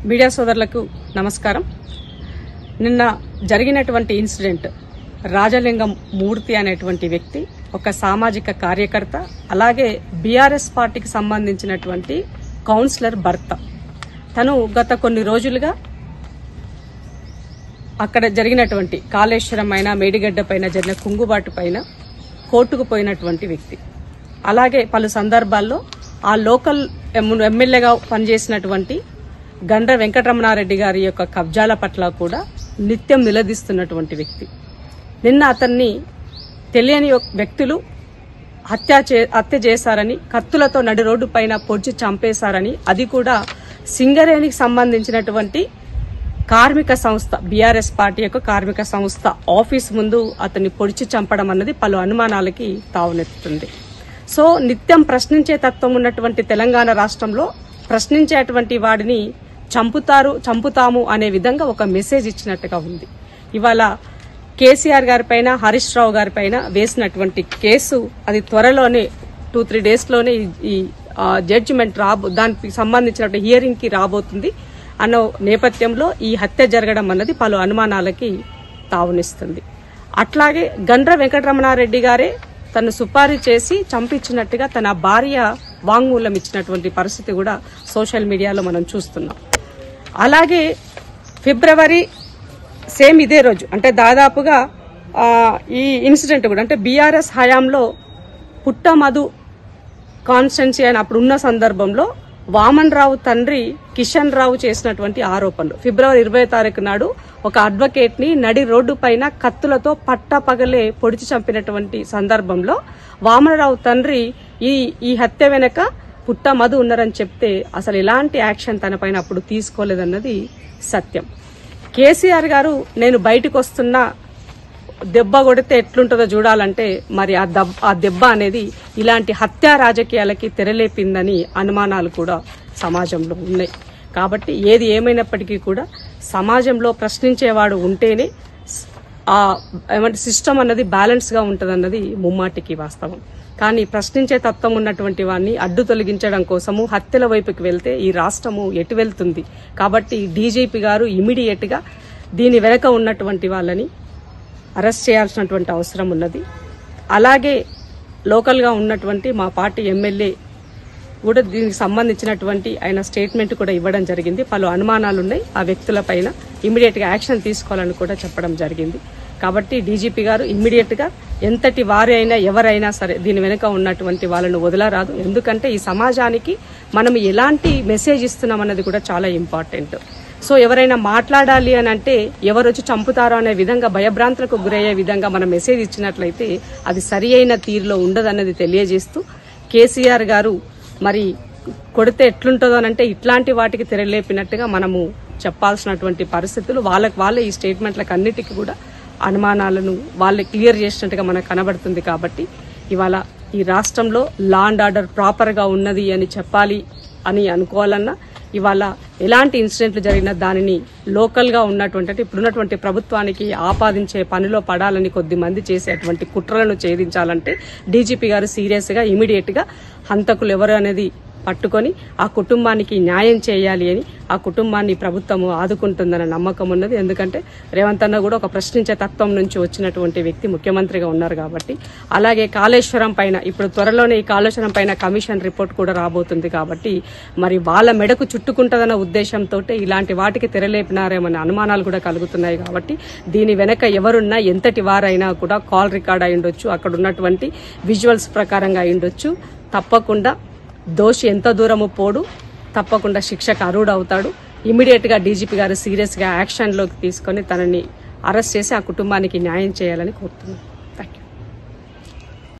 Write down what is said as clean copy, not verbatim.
Media సోదరులకు నమస్కారం. నిన్న జరిగినటువంటి ఇన్సిడెంట్ రాజలింగం మూర్తి అనేటువంటి వ్యక్తి ఒక సామాజిక కార్యకర్త, అలాగే బీఆర్ఎస్ పార్టీకి సంబంధించినటువంటి కౌన్సిలర్ భర్త. తను గత కొన్ని రోజులుగా అక్కడ జరిగినటువంటి కాళేశ్వరం పైన, మేడిగడ్డ పైన జరిగిన కుంగుబాటు పైన కోర్టుకు పోయినటువంటి వ్యక్తి. అలాగే పలు సందర్భాల్లో ఆ లోకల్ ఎమ్మెల్యేగా పనిచేసినటువంటి గండ్ర వెంకటరమణారెడ్డి గారి యొక్క కబ్జాల పట్ల కూడా నిత్యం నిలదీస్తున్నటువంటి వ్యక్తి. నిన్న అతన్ని తెలియని వ్యక్తులు హత్య చేశారని, కత్తులతో నడి రోడ్డు పైన పొడిచి చంపేశారని, అది కూడా సింగరేణికి సంబంధించినటువంటి కార్మిక సంస్థ, బీఆర్ఎస్ పార్టీ యొక్క కార్మిక సంస్థ ఆఫీస్ ముందు అతన్ని పొడిచి చంపడం అన్నది పలు అనుమానాలకి తావునెత్తుతుంది. సో నిత్యం ప్రశ్నించే తత్వం ఉన్నటువంటి తెలంగాణ రాష్ట్రంలో ప్రశ్నించేటువంటి వాడిని చంపుతాము అనే విధంగా ఒక మెసేజ్ ఇచ్చినట్టుగా ఉంది. ఇవాళ కేసీఆర్ గారి పైన, హరీష్ రావు గారి పైన వేసినటువంటి కేసు అది త్వరలోనే 2-3 డేస్లోనే ఈ జడ్జిమెంట్ దానికి సంబంధించిన హియరింగ్ కి రాబోతుంది అన్న నేపథ్యంలో ఈ హత్య జరగడం అన్నది పలు అనుమానాలకి తావునిస్తుంది. అట్లాగే గండ్ర వెంకటరమణారెడ్డి గారే తను సుపారీ చేసి చంపించినట్టుగా తన భార్య వాంగ్మూలం ఇచ్చినటువంటి పరిస్థితి కూడా సోషల్ మీడియాలో మనం చూస్తున్నాం. అలాగే ఫిబ్రవరి సేమ్ ఇదే రోజు, అంటే దాదాపుగా ఈ ఇన్సిడెంట్ కూడా అంటే బీఆర్ఎస్ హయాంలో పుట్టమధు కాన్స్టెన్సీ అని అప్పుడు ఉన్న సందర్భంలో వామన్ రావు తండ్రి కిషన్ రావు చేసినటువంటి ఆరోపణలు. ఫిబ్రవరి 20వ తారీఖు నాడు ఒక అడ్వకేట్ ని నడి రోడ్డు పైన కత్తులతో పట్టపగలే పొడిచి చంపినటువంటి సందర్భంలో వామనరావు తండ్రి ఈ హత్య వెనక పుట్ట మధు ఉన్నారని చెప్తే అసలు ఎలాంటి యాక్షన్ తన పైన అప్పుడు తీసుకోలేదన్నది సత్యం. కేసీఆర్ గారు నేను బయటకు వస్తున్నా, దెబ్బ కొడితే ఎట్లుంటుందో చూడాలంటే మరి ఆ దెబ్బ అనేది ఇలాంటి హత్యా రాజకీయాలకి తెరలేపిందని అనుమానాలు కూడా సమాజంలో ఉన్నాయి. కాబట్టి ఏది ఏమైనప్పటికీ కూడా సమాజంలో ప్రశ్నించేవాడు ఉంటేనే సిస్టమ్ అన్నది బ్యాలెన్స్ గా ఉంటదన్నది ముమ్మాటికి వాస్తవం. కానీ ప్రశ్నించే తత్వం ఉన్నటువంటి వాడిని అడ్డు తొలగించడం కోసము హత్యల వైపుకి వెళ్తే ఈ రాష్ట్రము ఎటు వెళ్తుంది. కాబట్టి డీజీపీ గారు ఇమీడియట్ గా దీని వెనక ఉన్నటువంటి వాళ్ళని అరెస్ట్ చేయాల్సినటువంటి అవసరం ఉన్నది. అలాగే లోకల్ గా ఉన్నటువంటి మా పార్టీ ఎమ్మెల్యే కూడా దీనికి సంబంధించినటువంటి ఆయన స్టేట్మెంట్ కూడా ఇవ్వడం జరిగింది. పలు అనుమానాలు ఉన్నాయి ఆ వ్యక్తుల పైన, ఇమీడియట్ గా యాక్షన్ తీసుకోవాలని కూడా చెప్పడం జరిగింది. కాబట్టి డీజీపీ గారు ఇమ్మీడియట్ గా ఎంతటి వారి అయినా ఎవరైనా సరే దీని వెనుక ఉన్నటువంటి వాళ్ళను వదలరాదు. ఎందుకంటే ఈ సమాజానికి మనం ఎలాంటి మెసేజ్ ఇస్తున్నామన్నది కూడా చాలా ఇంపార్టెంట్. సో ఎవరైనా మాట్లాడాలి అని అంటే ఎవరు వచ్చి చంపుతారో అనే విధంగా భయభ్రాంతులకు గురయ్యే విధంగా మనం మెసేజ్ ఇచ్చినట్లయితే అది సరి అయిన తీరులో ఉండదన్నది తెలియజేస్తూ కేసీఆర్ గారు మరి కొడితే ఎట్లుంటుందో అంటే ఇట్లాంటి వాటికి తెరలేపినట్టుగా మనము చెప్పాల్సినటువంటి పరిస్థితులు వాళ్ళే ఈ స్టేట్మెంట్లకు అన్నిటికీ కూడా అనుమానాలను వాళ్ళే క్లియర్ చేసినట్టుగా మనకు కనబడుతుంది. కాబట్టి ఇవాళ ఈ రాష్ట్రంలో లా అండ్ ఆర్డర్ ప్రాపర్ గా ఉన్నది అని చెప్పాలి అని అనుకోవాలన్నా ఇవాళ ఎలాంటి ఇన్సిడెంట్లు జరిగినా దానిని లోకల్ గా ఉన్నటువంటి ఇప్పుడున్నటువంటి ప్రభుత్వానికి ఆపాదించే పనిలో పడాలని కొద్ది మంది చేసేటువంటి కుట్రలను ఛేదించాలంటే డీజీపీ గారు సీరియస్ గా ఇమీడియట్ గా హంతకులు ఎవరు అనేది పట్టుకొని ఆ కుటుంబానికి న్యాయం చేయాలి అని, ఆ కుటుంబాన్ని ప్రభుత్వము ఆదుకుంటుందన్న నమ్మకం ఉన్నది. ఎందుకంటే రేవంత్ అన్న కూడా ఒక ప్రశ్నించే తత్వం నుంచి వచ్చినటువంటి వ్యక్తి ముఖ్యమంత్రిగా ఉన్నారు కాబట్టి. అలాగే కాళేశ్వరం పైన ఇప్పుడు త్వరలోనే ఈ కాళేశ్వరం పైన కమిషన్ రిపోర్ట్ కూడా రాబోతుంది. కాబట్టి మరి వాళ్ళ మెడకు చుట్టుకుంటుందన్న ఉద్దేశంతో ఇలాంటి వాటికి తెరలేపినారేమనే అనుమానాలు కూడా కలుగుతున్నాయి. కాబట్టి దీని వెనక ఎవరున్నా ఎంతటి వారైనా కూడా కాల్ రికార్డ్ అయి ఉండొచ్చు, అక్కడ ఉన్నటువంటి విజువల్స్ ప్రకారంగా అయి ఉండొచ్చు. తప్పకుండా దోషి ఎంత దూరము పోడు, తప్పకుండా శిక్షకు అర్హుడవుతాడు. ఇమీడియట్ గా డీజీపీ గారు సీరియస్ గా యాక్షన్ లోకి తీసుకొని తనని అరెస్ట్ చేసి ఆ కుటుంబానికి న్యాయం చేయాలని కోరుతున్నాను.